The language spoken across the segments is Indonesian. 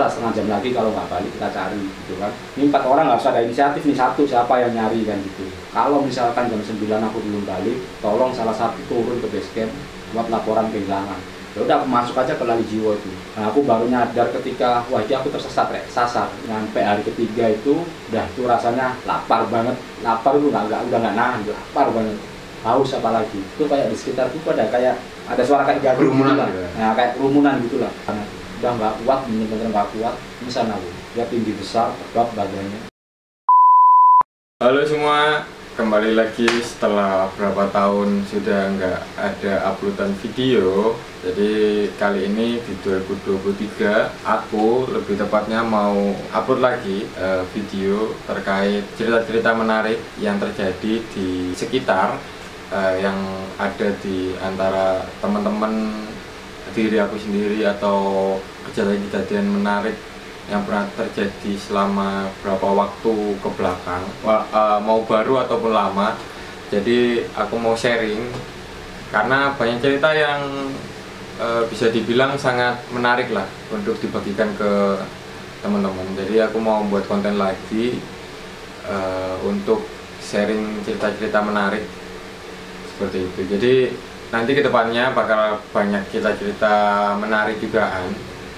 setengah jam lagi kalau nggak balik kita cari gitu kan. Ini 4 orang harus ada inisiatif nih, satu siapa yang nyari kan gitu. Kalau misalkan jam 9 aku belum balik, tolong salah satu turun ke base camp buat laporan kehilangan. Ya udah aku masuk aja ke lali jiwa itu. Nah aku baru nyadar ketika wah ini aku tersesat sasar. Nyampe hari ketiga itu udah tuh rasanya lapar banget. Lapar itu udah nggak nahan, lapar banget. Haus apalagi. Itu kayak di sekitar itu ada suara kayak gaduh gitu lah. Nah kayak kerumunan gitulah. Udah nggak kuat, bener-bener nggak kuat. Misalnya aku, dia tinggi besar, tegap badannya. Halo semua, kembali lagi setelah berapa tahun sudah nggak ada uploadan video. Jadi kali ini di 2023 aku lebih tepatnya mau upload lagi video terkait cerita-cerita menarik yang terjadi di sekitar yang ada di antara teman-teman, diri aku sendiri, atau kejadian-kejadian menarik yang pernah terjadi selama berapa waktu ke belakang, mau baru ataupun lama. Jadi aku mau sharing karena banyak cerita yang bisa dibilang sangat menarik lah untuk dibagikan ke teman-teman. Jadi aku mau buat konten lagi untuk sharing cerita-cerita menarik seperti itu. Jadi nanti kedepannya bakal banyak cerita-cerita menarik juga kan,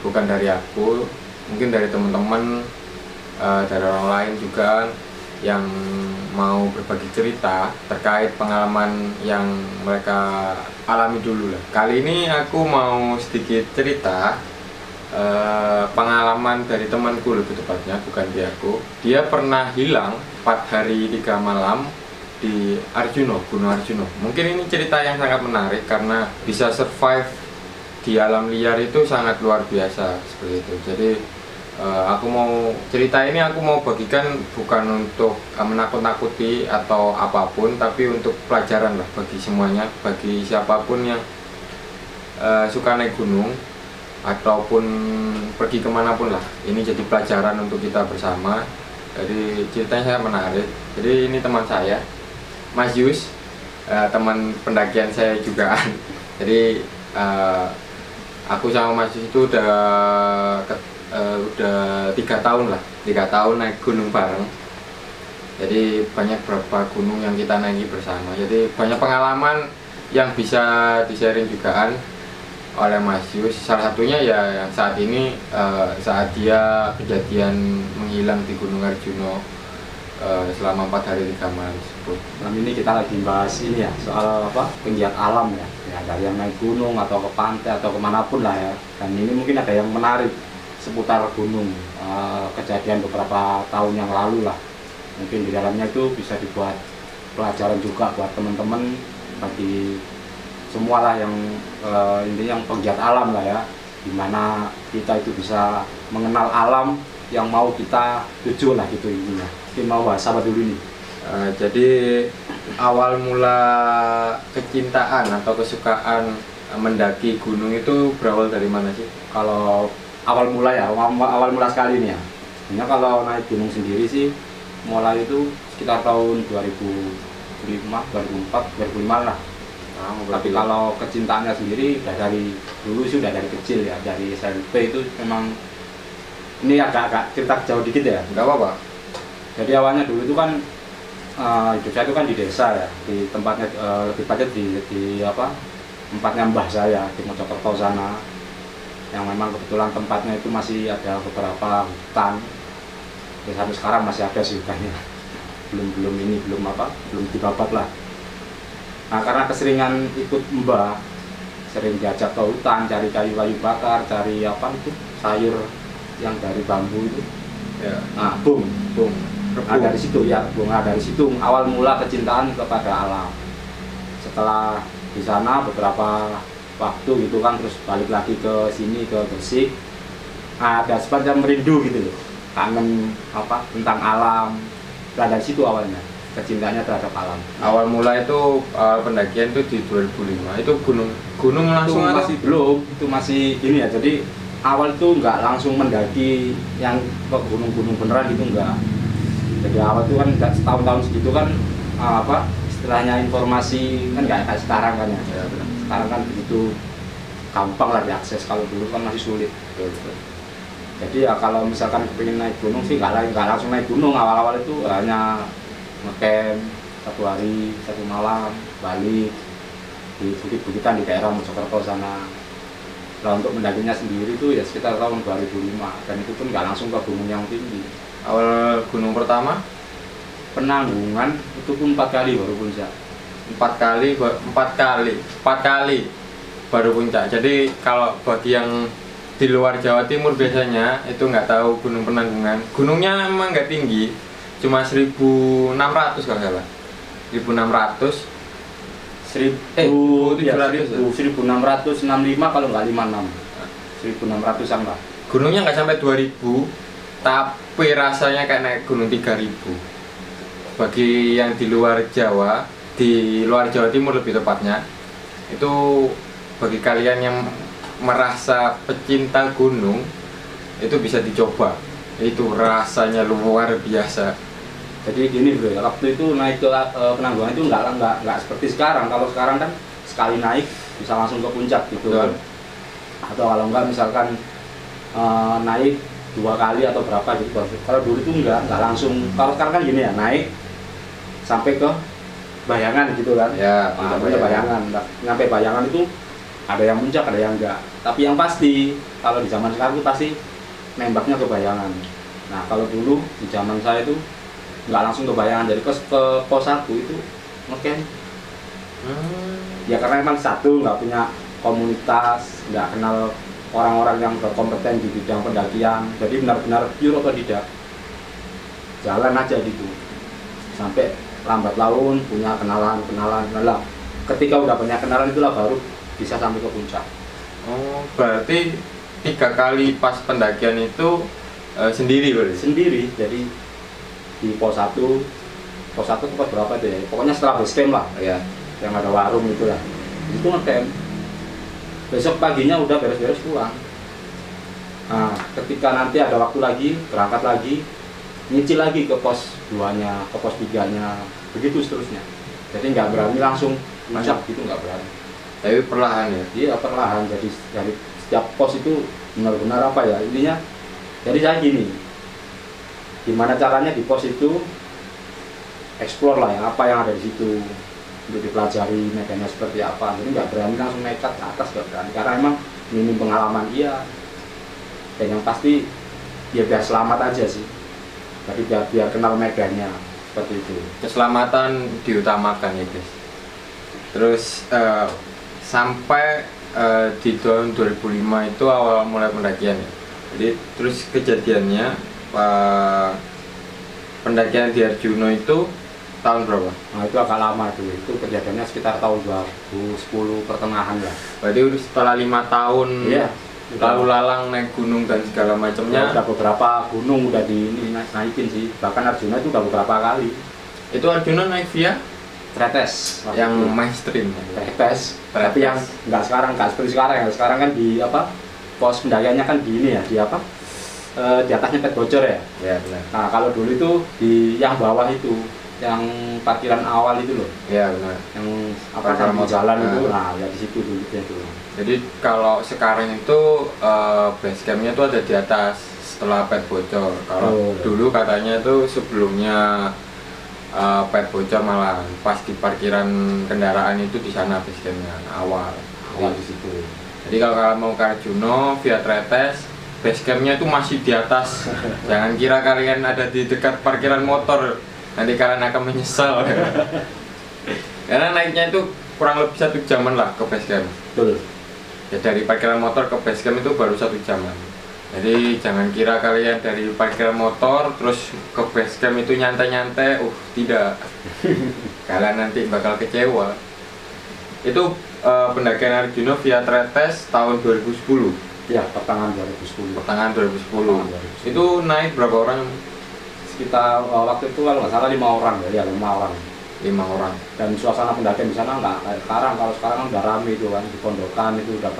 bukan dari aku, mungkin dari teman-teman, dari orang lain juga yang mau berbagi cerita terkait pengalaman yang mereka alami dulu lah. Kali ini aku mau sedikit cerita pengalaman dari temanku, lebih tepatnya bukan dia aku. Dia pernah hilang 4 hari 3 malam di Arjuno, Gunung Arjuno. Mungkin ini cerita yang sangat menarik karena bisa survive di alam liar itu sangat luar biasa seperti itu. Jadi aku mau cerita ini, aku mau bagikan bukan untuk menakut-nakuti atau apapun, tapi untuk pelajaran lah bagi semuanya, bagi siapapun yang suka naik gunung ataupun pergi kemanapun lah. Ini jadi pelajaran untuk kita bersama. Jadi ceritanya sangat menarik. Jadi ini teman saya, Mas Yus, teman pendakian saya juga. Jadi aku sama Mas Yus itu udah 3 tahun lah, 3 tahun naik gunung bareng. Jadi banyak beberapa gunung yang kita naiki bersama. Jadi banyak pengalaman yang bisa di-sharing juga oleh Mas Yus. Salah satunya ya yang saat ini, saat dia kejadian menghilang di Gunung Arjuno selama 4 hari 3 malam tersebut. Malam ini kita lagi bahas ini ya, soal penggiat alam ya, dari yang naik gunung atau ke pantai atau kemanapun lah ya. Dan ini mungkin ada yang menarik seputar gunung, kejadian beberapa tahun yang lalu lah. Mungkin di dalamnya itu bisa dibuat pelajaran juga buat teman-teman, bagi semua lah yang intinya yang penggiat alam lah ya, dimana kita itu bisa mengenal alam yang mau kita tuju lah gitu intinya. Mungkin mau bahas apa dulu nih? Jadi awal mula kecintaan atau kesukaan mendaki gunung itu berawal dari mana sih? Kalau awal mula ya, awal mula sekali nih ya. Sebenarnya kalau naik gunung sendiri sih mulai itu sekitar tahun 2005, 2004, 2005 lah. Tapi kalau kecintaannya sendiri udah dari dulu sih, udah dari kecil ya, dari SMP itu memang. Ini agak cerita jauh dikit ya, Nggak apa-apa. jadi awalnya dulu itu kan hidup saya itu kan di desa ya, di tempatnya lebih tepatnya di tempatnya mbah saya di Mojokerto sana, yang memang kebetulan tempatnya itu masih ada beberapa hutan. Ya, sampai sekarang masih ada sih hutannya, belum dibabat lah. Nah karena keseringan ikut mbah, sering diajak ke hutan cari kayu-kayu bakar, cari sayur yang dari bambu itu Ya. nah bung. Nah, dari situ ya, dari situ awal mula kecintaan kepada alam. Setelah di sana beberapa waktu gitu kan, terus balik lagi ke sini, ke Gresik, ada semacam merindu gitu loh, kangen tentang alam. Nah, dari situ awalnya kecintaannya terhadap alam. Awal mula itu pendakian itu di 2005. Itu gunung langsung Itu masih belum, itu masih gini ya. Jadi awal itu nggak langsung mendaki yang ke gunung-gunung beneran gitu, enggak. Jadi awal itu kan setahun-tahun segitu kan istilahnya informasi kan nggak kayak sekarang kan ya. Sekarang kan begitu gampang lah diakses, kalau dulu kan masih sulit. Jadi ya kalau misalkan pengen naik gunung sih nggak langsung naik gunung, awal-awal itu hanya ngecamp 1 hari 1 malam balik di bukit-bukitan di daerah Mojokerto sana. Nah untuk mendakinya sendiri itu ya sekitar tahun 2005 dan itu pun nggak langsung ke gunung yang tinggi. Awal gunung pertama Penanggungan itu pun 4 kali baru puncak. 4 kali baru puncak. Jadi kalau bagi yang di luar Jawa Timur biasanya itu nggak tahu Gunung Penanggungan. Gunungnya emang nggak tinggi, cuma 1.600 kalau nggak salah. 1.600. 1665 kalau nggak 56. 1600-an lah. Gunungnya nggak sampai 2.000, tapi rasanya kayak naik gunung 3.000. Bagi yang di luar Jawa, di luar Jawa Timur lebih tepatnya, itu bagi kalian yang merasa pecinta gunung itu bisa dicoba. Itu rasanya luar biasa. Jadi gini bro, waktu itu naik ke Penanggungan itu nggak seperti sekarang. Kalau sekarang kan sekali naik bisa langsung ke puncak gitu kan. Atau kalau enggak misalkan naik 2 kali atau berapa gitu. Kalau dulu itu nggak langsung. Kalau sekarang kan gini ya, naik sampai ke Bayangan gitu kan. Ya, nah, Bayangan. Nyampe Bayangan itu ada yang puncak, ada yang enggak. Tapi yang pasti kalau di zaman sekarang itu pasti nembaknya ke Bayangan. Nah kalau dulu di zaman saya itu nggak langsung ke Bayangan, jadi ke pos 1 itu ngecamp. Ya karena emang satu nggak punya komunitas, nggak kenal orang-orang yang berkompeten di bidang pendakian, jadi benar-benar pure otodidak, jalan aja gitu sampai lambat laun punya kenalan. Ketika udah banyak kenalan itulah baru bisa sampai ke puncak. Oh, berarti 3 kali pas pendakian itu sendiri berarti? Sendiri, jadi di pos 1 ke pos berapa itu ya, pokoknya setelah base camp lah ya, yang ada warung itu lah, itu ngecamp. Besok paginya udah beres-beres pulang. Nah ketika nanti ada waktu lagi, berangkat lagi, nyicil lagi ke pos 2-nya, ke pos 3-nya, begitu seterusnya. Jadi nggak berani langsung puncak gitu, nggak berani. Tapi perlahan ya? Iya perlahan, jadi dari setiap pos itu benar-benar apa ya, intinya jadi saya gini, gimana caranya di pos itu explore lah ya, apa yang ada di situ untuk dipelajari medannya seperti apa. Jadi nggak berani langsung nekat ke atas, nggak berani, karena emang minim pengalaman iya. Dan yang pasti ya biar selamat aja sih, jadi biar kenal medannya seperti itu. Keselamatan diutamakan ya guys. Terus sampai di tahun 2005 itu awal mulai pendakian ya. Jadi terus kejadiannya pendakian di Arjuna itu tahun berapa? Nah itu agak lama tuh, itu kejadiannya sekitar tahun 2010 pertengahan lah. Berarti udah setelah 5 tahun iya, lalu lalang naik gunung dan segala macamnya. Udah beberapa gunung udah naikin sih, bahkan Arjuna itu udah beberapa kali. Itu Arjuna naik via Tretes yang mainstream. Tretes, tapi yang nggak seperti sekarang ya. Sekarang kan di apa, pos pendakiannya kan di ini ya, di apa, di atasnya pet bocor ya. Ya benar. Nah kalau dulu itu di yang bawah itu, yang parkiran awal itu loh. Ya benar. Yang apa kan mau jalan itu, nah ya di situ dulu itu. Jadi kalau sekarang itu base campnya tuh ada di atas setelah pet bocor. Kalau dulu katanya itu sebelumnya pet bocor malah pas di parkiran kendaraan itu di sana base campnya awal di situ. Jadi kalau kalian mau ke Arjuna via Tretes, base campnya itu masih di atas. Jangan kira kalian ada di dekat parkiran motor, nanti kalian akan menyesal. Karena naiknya itu kurang lebih 1 jaman lah ke base camp. Betul. Ya dari parkiran motor ke base camp itu baru 1 jaman. Jadi jangan kira kalian dari parkiran motor terus ke base camp itu nyantai-nyantai, tidak. Kalian nanti bakal kecewa. Itu pendakian Arjuna via Tretes tahun 2010. Ya, pertengahan 2010. Pertengahan 2010. Itu naik berapa orang? Sekitar waktu itu kalau nggak salah 5 orang ya, 5 orang. 5 orang. Dan suasana pendakian di sana nggak kayak sekarang. Kalau sekarang kan udah rame itu kan, di pondokan itu udah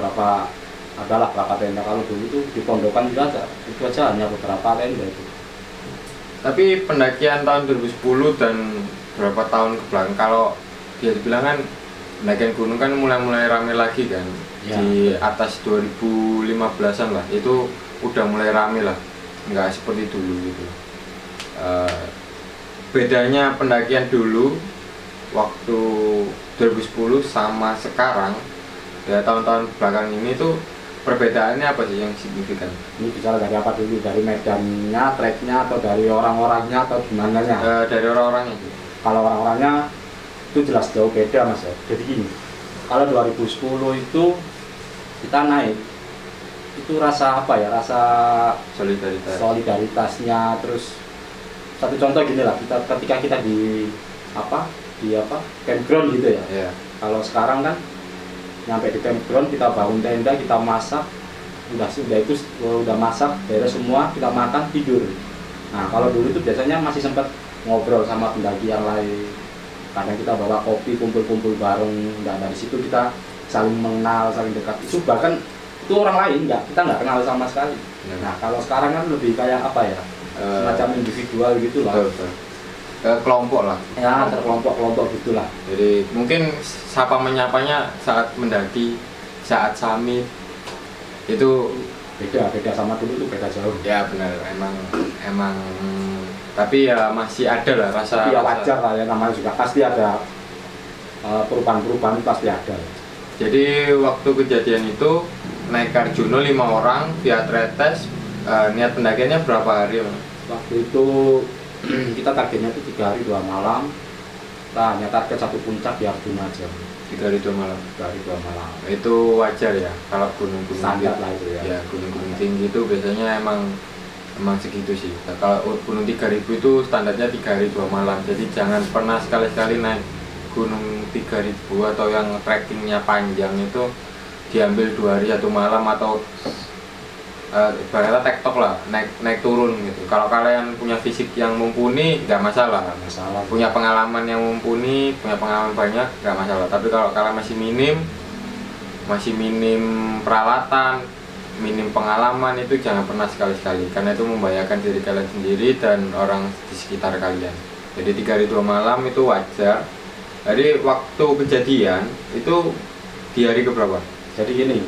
adalah berapa tenda. Kalau dulu itu di pondokan juga ada, itu aja hanya beberapa tenda itu. Tapi pendakian tahun 2010 dan berapa tahun ke belakang, kalau dia dibilang kan pendakian gunung kan mulai rame lagi kan, ya. Di atas 2015an lah, itu udah mulai rame lah, nggak seperti dulu gitu. Bedanya pendakian dulu waktu 2010 sama sekarang ya, tahun-tahun belakang ini tuh perbedaannya apa sih yang signifikan? Ini bicara dari apa dulu? Dari medannya, treknya, atau dari orang-orangnya, atau gimana nya? Dari orang-orangnya. Kalau orang-orangnya itu jelas jauh beda mas ya. Jadi gini, kalau 2010 itu kita naik, itu rasa apa ya? Rasa solidaritasnya. Terus satu contoh gini lah, ketika kita di campground gitu ya. Yeah. Kalau sekarang kan nyampe di campground, kita bangun tenda, kita masak, udah masak, beres semua, kita makan, tidur. Nah kalau dulu itu biasanya masih sempat ngobrol sama pendaki yang lain. Kadang kita bawa kopi, kumpul-kumpul bareng. Nah dari situ kita saling mengenal, saling dekat. Itu bahkan itu orang lain, kita nggak kenal sama sekali. Nah kalau sekarang kan lebih kayak apa ya, semacam individual gitulah. Kelompok lah ya, terkelompok gitulah. Jadi mungkin sapa menyapanya saat mendaki, saat summit itu beda sama dulu, itu beda jauh ya. Benar, emang tapi ya masih ada lah rasa. Tapi ya wajar lah ya, namanya juga pasti ada perubahan pasti ada. Jadi waktu kejadian itu naik ke Arjuna 5 orang via Tretes, niat pendakiannya berapa hari? Waktu itu kita targetnya itu 3 hari 2 malam. Kita hanya target satu puncak di Arjuna aja. 3 hari 2 malam. 3 hari 2 malam. Itu wajar ya kalau gunung-gunung standar lah itu ya. Ya gunung-gunung tinggi itu biasanya emang segitu sih. Nah, kalau gunung 3000 itu standarnya 3 hari 2 malam. Jadi jangan pernah sekali-sekali naik gunung 3000 atau yang trekkingnya panjang itu diambil 2 hari 1 malam atau ibaratnya tektok lah, naik turun gitu. Kalau kalian punya fisik yang mumpuni nggak masalah. Punya pengalaman yang mumpuni, punya pengalaman banyak nggak masalah. Tapi kalau kalian masih minim peralatan, minim pengalaman, itu jangan pernah sekali-sekali, karena itu membahayakan diri kalian sendiri dan orang di sekitar kalian. Jadi 3 hari 2 malam itu wajar. Jadi waktu kejadian itu di hari keberapa? Jadi gini,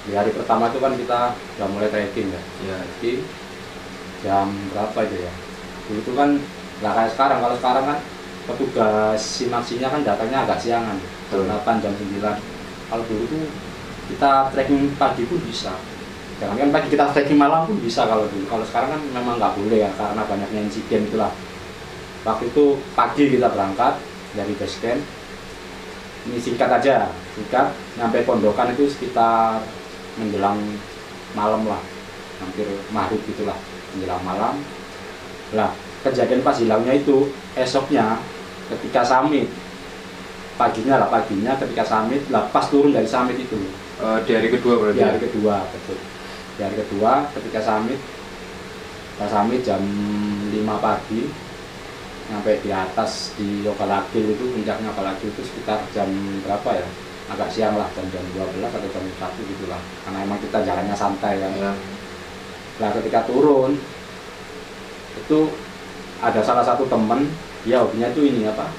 di hari pertama itu kan kita udah mulai trekking ya. Jadi jam berapa itu ya? Itu kan nggak kayak sekarang. Kalau sekarang kan petugas simaksinya kan datangnya agak siangan, jam 8, jam 9. Kalau dulu tuh kita trekking pagi pun bisa. Jangan kan pagi, kita trekking malam pun bisa kalau dulu. Kalau sekarang kan memang nggak boleh ya, karena banyaknya insiden itulah. Waktu itu pagi kita berangkat dari base camp. Ini singkat aja, nyampe pondokan itu sekitar menjelang malam lah, hampir maghrib gitulah, menjelang malam. Lah kejadian pas hilangnya itu esoknya ketika summit, paginya ketika summit lah, pas turun dari summit itu di hari kedua berarti. Di hari kedua, betul. Di hari kedua ketika summit jam 5 pagi, sampai di atas di Okalagil itu, puncaknya Okalagil itu sekitar jam berapa ya, agak siang lah, jam 12 atau jam 1 gitulah, karena emang kita jalannya santai kan ya. Nah ketika turun itu ada salah satu temen, dia hobinya itu ini apa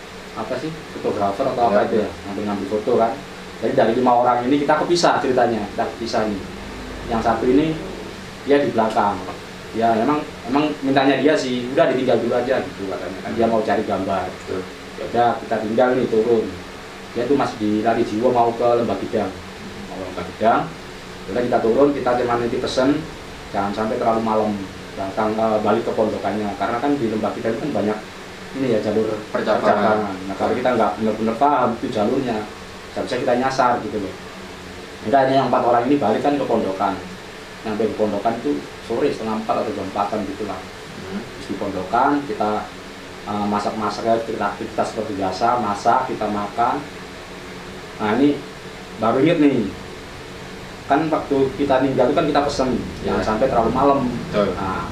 sih, fotografer atau apa itu ya, ngambil foto kan. Jadi dari 5 orang ini kita kepisah ceritanya, nih. Yang satu ini dia di belakang, ya emang mintanya dia sih, udah ditinggal dulu aja gitu katanya kan, dia mau cari gambar. Ya udah kita tinggal nih, turun. Dia tuh masih di lari jiwa mau ke Lembah Gidang. Udah kita turun, kita cuma nanti pesen jangan sampai terlalu malam datang balik ke pondokannya, karena kan di Lembah Gidang kan banyak ini ya, jalur percabangan. Nah kalau kita nggak benar-benar paham itu jalurnya, nggak bisa kita nyasar gitu loh. Udah ini yang 4 orang ini balik kan ke pondokan. Sampai di pondokan itu sore setengah 4 atau jam 4-an gitulah. Terus di pondokan kita masak-masaknya, kita seperti biasa, masak, kita makan. Nah ini baru inget nih, kan waktu kita ninggal itu kan kita pesen jangan sampai terlalu malam. Nah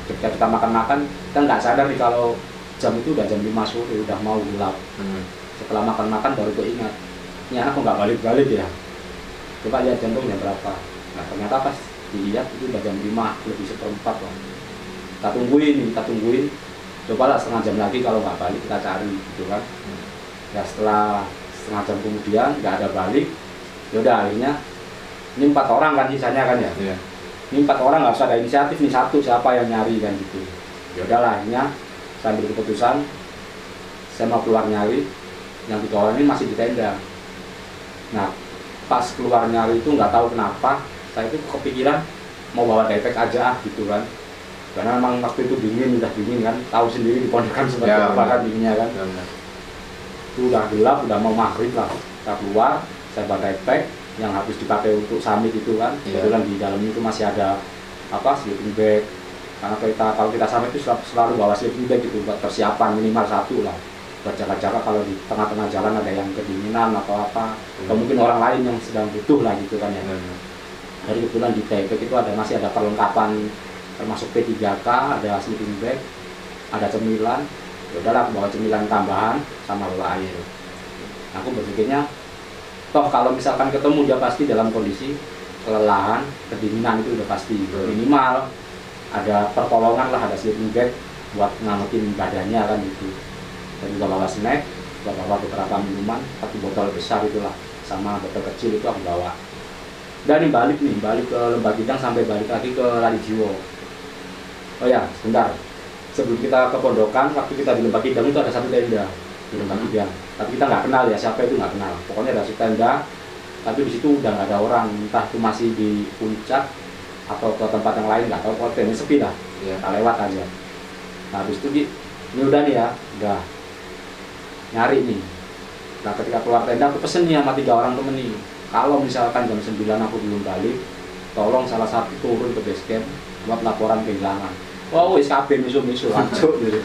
ketika kita makan-makan, kita nggak sadar nih kalau jam itu udah jam 5 sore, udah mau gelap. Setelah makan-makan baru keingat, ini anak kok nggak balik-balik ya, coba lihat jantungnya berapa. Nah ternyata pas dilihat itu udah jam 5 lebih 1/4 lah. Kita tungguin, cobalah setengah jam lagi, kalau nggak balik kita cari gitu kan. Ya setelah setengah jam kemudian nggak ada balik, yaudah akhirnya ini 4 orang kan sisanya kan ya. ini 4 orang nggak usah ada inisiatif nih, satu siapa yang nyari kan gitu. Ya udahlah, akhirnya saya ambil keputusan saya mau keluar nyari, yang 3 orang ini masih di tenda. Nah pas keluar nyari itu nggak tahu kenapa saya itu kepikiran mau bawa daypack aja gitu kan, karena memang waktu itu dingin, udah dingin kan, tahu sendiri di pondokan seperti apa kan dinginnya kan. Itu udah gelap, udah mau maghrib lah, saya keluar, saya bawa daypack yang habis dipakai untuk summit itu kan. Kebetulan di dalamnya itu masih ada apa, sleeping bag, karena kalau kita summit itu selalu bawa sleeping bag gitu buat persiapan minimal 1 lah, buat jaga-jaga kalau di tengah-tengah jalan ada yang kedinginan atau apa, atau mungkin orang lain yang sedang butuh lah gitu kan ya. Jadi kebetulan di daypack itu masih ada perlengkapan termasuk P3K, ada sleeping bag, ada cemilan. Ya udahlah, aku bawa cemilan tambahan sama bawa air. Aku berpikirnya toh kalau misalkan ketemu dia pasti dalam kondisi kelelahan, kedinginan, itu udah pasti. Minimal ada pertolongan lah, ada sleeping bag buat ngangetin badannya kan gitu. Dan juga bawa snack, juga bawa beberapa minuman, 1 botol besar itulah, sama botol kecil itu aku bawa. Dan ini balik ke Lembah Kidang sampai balik lagi ke Lalijiwo. Oh ya, sebentar. Sebelum kita ke pondokan, waktu kita di Lembah Kidang itu ada 1 tenda di Lembah Kidang. Tapi kita nggak kenal ya, siapa itu nggak kenal. Pokoknya ada 1 tenda, tapi di situ udah nggak ada orang. Entah itu masih di puncak atau ke tempat yang lain, nggak tahu. Pokoknya ini sepi lah, kita lewat aja. Nah habis itu ini udah nih ya, udah nyari nih. Nah ketika keluar tenda aku pesen nih sama 3 orang temen nih, kalau misalkan jam 9 aku belum balik, tolong salah satu turun ke base camp buat laporan kehilangan. Wah, wis kabeh misu-misu lancuk gitu.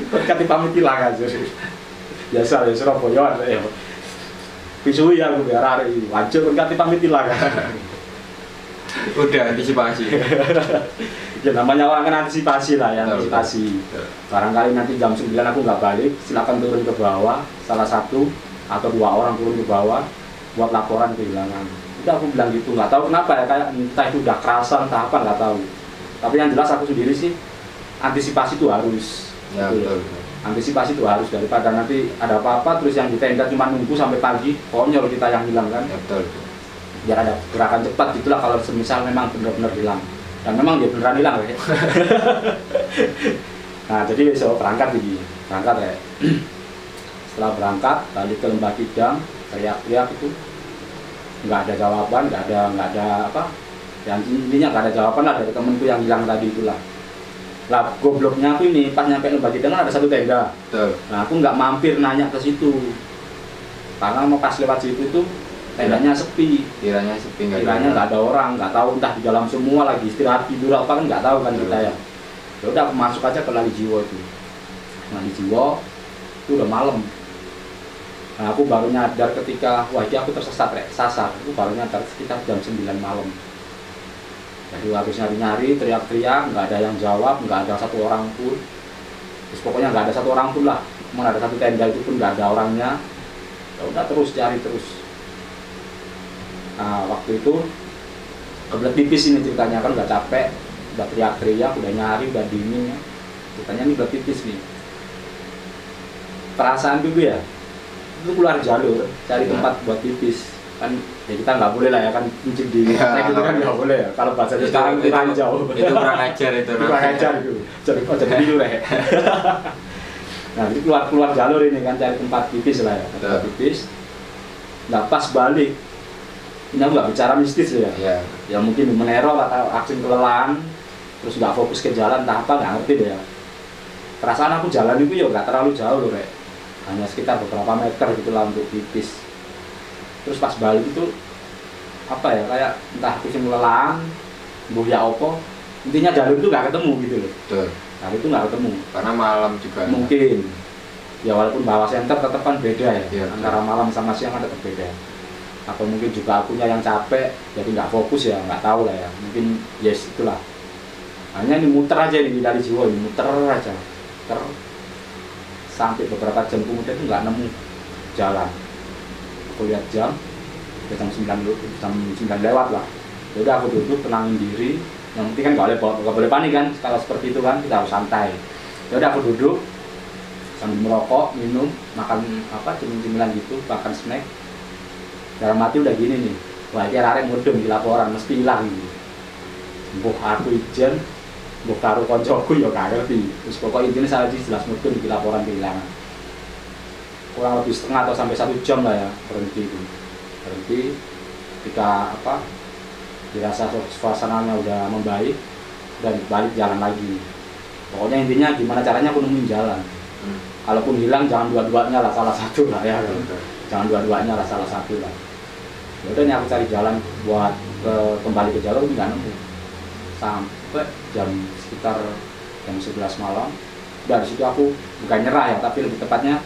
Kati pamit ilang aja sih. Biasa ya Surabaya ya. Bisu ya aku biar hari lancuk kati pamit ilang. Udah antisipasi. Ya namanya orang kan antisipasi lah ya, antisipasi. Barangkali nanti jam 9 aku nggak balik, silakan turun ke bawah, salah satu atau 2 orang turun ke bawah buat laporan kehilangan. Itu aku bilang gitu, nggak tahu kenapa ya, kayak entah itu udah kerasan entah apa nggak tahu. Tapi yang jelas aku sendiri sih antisipasi itu harus. Ya, gitu. betul. Antisipasi itu harus, daripada nanti ada apa-apa terus yang di tenda cuma nunggu sampai pagi, konyol kita yang hilang kan. Ya, betul. Biar ada gerakan cepat gitulah kalau semisal memang benar-benar hilang. Dan memang dia beneran hilang ya. Nah jadi besok berangkat ya. Setelah berangkat balik ke Lembah Kidang, teriak-teriak itu nggak ada jawaban, nggak ada apa, yang intinya nggak ada jawaban lah dari temenku yang hilang tadi itulah. Lah gobloknya aku ini pas nyampe Lembah Kidang kan ada 1 tenda. Betul. Nah aku nggak mampir nanya ke situ, karena mau pas lewat situ itu tendanya sepi. Kiranya sepi, nggak ada orang, nggak tahu entah di dalam semua lagi istirahat tidur apa kan nggak tahu kan kita ya. Ya udah aku masuk aja ke Lalijiwo itu. Lalijiwo itu udah malam. Nah aku baru nyadar ketika wah ini aku tersesat sasar. Aku baru nyadar sekitar jam 9 malam. Jadi habis nyari-nyari, teriak-teriak, nggak ada yang jawab, nggak ada 1 orang pun. Terus pokoknya nggak ada 1 orang pun lah. Cuma ada 1 tenda itu pun nggak ada orangnya. Ya udah terus cari terus. Nah waktu itu kebelet tipis ini ceritanya, kan udah capek, udah teriak-teriak, udah nyari, udah dingin ya. Ceritanya ini udah tipis nih. Perasaan dulu ya, itu keluar jalur, cari tempat buat tipis. Kan ya kita nggak boleh lah ya kan kuncing di trek itu kan nggak boleh ya. Kalau bahasanya sekarang itu ranjau. Itu kurang ajar itu. Kurang ajar itu. Jadi dulu ya. Nah jadi keluar jalur ini kan, cari tempat tipis lah ya, tempat tipis. Nah pas balik, ini aku nggak bicara mistis ya. Ya mungkin meneror atau aksi kelelahan, terus nggak fokus ke jalan, entah apa nggak ngerti deh ya. Perasaan aku jalan itu ya nggak terlalu jauh loh kayak, hanya sekitar beberapa meter gitulah untuk tipis. Terus pas balik itu apa ya, kayak entah aku sing kelelahan, mbuh ya opo, intinya jalur itu nggak ketemu gitu loh. Betul. Nah itu nggak ketemu. Karena malam juga. Mungkin. Ya walaupun bawa senter tetap kan beda ya, antara betul. malam sama siang kan tetap beda. Atau mungkin juga akunya yang capek, jadi nggak fokus ya, nggak tahu lah ya. Mungkin yes itulah. Hanya ini muter aja di Lalijiwo, ini muter aja. Sampai beberapa jam kemudian itu nggak nemu jalan. Aku lihat jam 9 lewat lah. Jadi aku duduk tenangin diri. Yang penting kan nggak boleh panik kan. Kalau seperti itu kan kita harus santai. Jadi aku duduk sambil merokok, minum, makan apa cemilan gitu, makan snack. Dalam hati udah gini nih, wah ini arek mudeng di laporan mesti hilang gitu. Mbok aku ijen, mbok karo koncoku ya gak ngerti. Terus pokok intinya saya jelas mudeng di laporan kehilangan. Kurang lebih setengah atau sampai 1 jam lah ya berhenti itu. Berhenti ketika apa dirasa suasananya udah membaik dan balik jalan lagi. Pokoknya intinya gimana caranya aku nemuin jalan. Kalaupun hilang jangan dua-duanya lah, salah satu lah ya. Jangan dua-duanya lah, salah satu lah. Ya udah nih aku cari jalan buat kembali ke jalur, nggak nemu. Sampai sekitar jam 11 malam. Dari situ aku bukan nyerah ya, tapi lebih tepatnya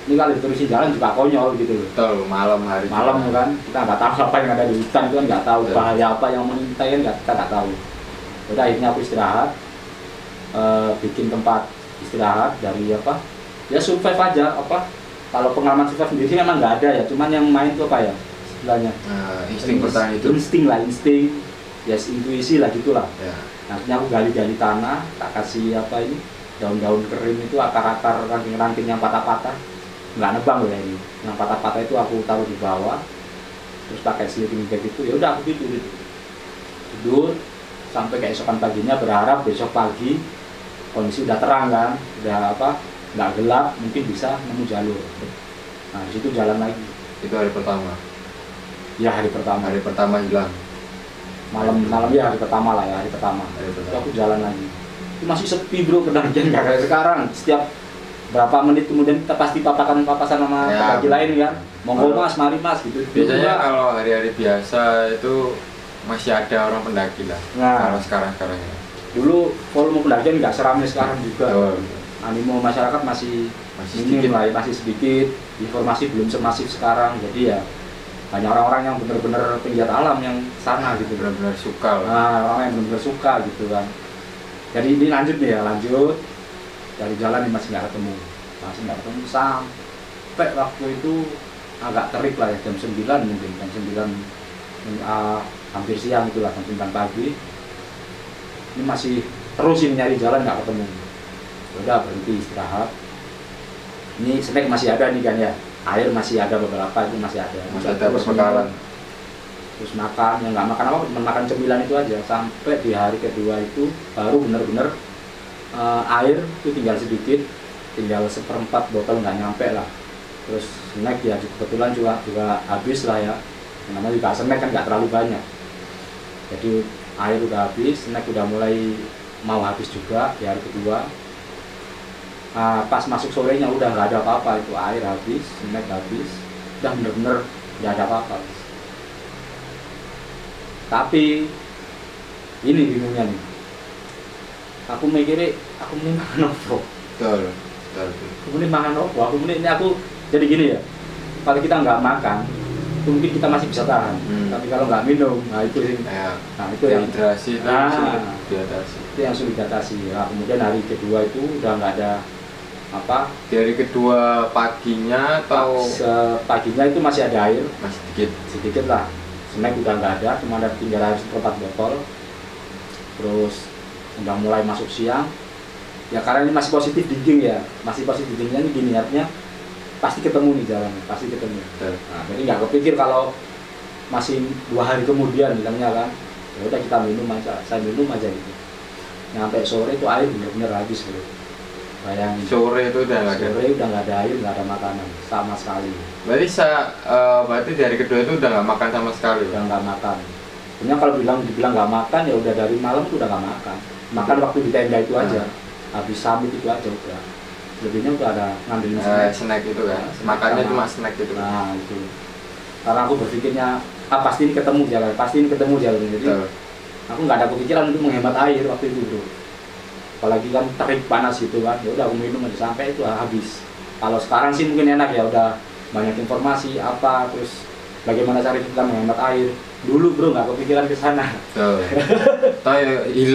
ini kalau diterusin jalan juga konyol gitu loh. Betul, malam hari. Malam kan, kita nggak tahu apa yang ada di hutan, itu kan nggak tahu bahaya apa yang mengintai kan kita nggak tahu. Udah akhirnya aku istirahat, bikin tempat istirahat dari apa? Ya survive aja apa? Kalau pengalaman survive sendiri memang nggak ada ya, cuman yang main tuh apa ya? Istilahnya. Insting bertahan itu. Insting lah, insting. Ya intuisi lah gitulah. Ya. Nantinya aku gali-gali tanah, tak kasih apa ini? Daun-daun kering itu, akar-akar ranting-ranting yang patah-patah. Nggak nebang loh ya ini. Yang patah-patah itu aku taruh di bawah. Terus pakai sleeping bag itu, ya udah aku tidur sampai keesokan paginya, berharap besok pagi kondisi udah terang kan, udah apa, nggak gelap, mungkin bisa nemu jalur. Nah di situ jalan lagi. Itu hari pertama. Ya hari pertama. Hari pertama hilang. Malam ya hari pertama lah ya, hari pertama. Itu aku jalan lagi. Itu masih sepi bro, pendakian nggak kayak sekarang. Setiap berapa menit kemudian kita pasti papasan sama pendaki lain kan. Monggo mas, mari mas gitu. Biasanya kalau hari-hari biasa itu masih ada orang pendaki lah. Nah, kalau sekarang ya. Dulu volume pendakian nggak seramai sekarang juga. Oh. Animo masyarakat masih minim lah, masih sedikit. Informasi belum semasif sekarang. Jadi ya hanya orang-orang yang benar-benar penggiat alam yang sana gitu. Benar-benar suka lah. Nah, orang yang benar-benar suka gitu kan. Jadi ini lanjut nih ya, lanjut. Dari jalan ini masih nggak ketemu. Sampai waktu itu agak terik lah ya, jam 9 mungkin, jam 9 hampir siang itulah, jam 9 pagi. Ini masih terus ini nyari jalan nggak ketemu. Udah berhenti istirahat. Ini snack masih ada nih kan ya, air masih ada beberapa, itu masih ada. Masih ada perbekalan. Terus makan, yang nggak makan apa, cuma makan cemilan itu aja. Sampai di hari kedua itu baru bener-bener air itu tinggal sedikit, tinggal 1/4 botol, nggak nyampe lah. Terus snack ya kebetulan juga habis lah ya. Namanya juga snack kan nggak terlalu banyak. Jadi air udah habis, snack udah mulai mau habis juga di hari kedua. Pas masuk sorenya udah nggak ada apa-apa, itu air habis, snack habis, udah bener-bener nggak ada apa-apa. Tapi ini bingungnya nih, aku mikirnya aku mending makan apa? Betul. Aku mending makan apa? Aku jadi gini ya, kalau kita nggak makan itu mungkin kita masih bisa tahan, tapi kalau nggak minum, nah itu sih, nah itu yang dehidrasi, itu yang sulit diatasi. Nah, kemudian hari kedua itu udah nggak ada apa? Di hari kedua paginya atau paginya itu masih ada air, masih sedikit lah. Snack udah nggak ada, cuma ada tinggal air 1/4 botol. Terus udah mulai masuk siang. Ya karena ini masih positif thinking ya, masih positif thinkingnya ini gini, artinya pasti ketemu nih jalan, pasti ketemu. Nah, jadi nggak kepikir kalau masih 2 hari kemudian bilangnya kan, ya udah kita minum aja, saya minum aja gitu. Nyampe sore itu air bener-bener habis bro. Bayangin. Sore itu udah nggak ada. Sore udah nggak ada air, nggak ada makanan sama sekali. Berarti berarti di hari kedua itu udah nggak makan sama sekali. Udah nggak makan. Sebenarnya kalau dibilang nggak makan ya udah dari malam itu udah nggak makan. Makan waktu di tenda itu aja. Habis summit itu aja udah. Lebihnya udah ada ngambilin snack itu kan. Makannya cuma snack itu. Nah itu. Karena aku berpikirnya pasti ini ketemu jalan, Jadi aku nggak ada kepikiran untuk menghemat air waktu itu bro. Apalagi kan terik panas gitu kan, ya udah aku minum aja sampai itu habis. Kalau sekarang sih mungkin enak ya, udah banyak informasi apa, terus bagaimana cara kita menghemat air. Dulu bro nggak kepikiran ke sana.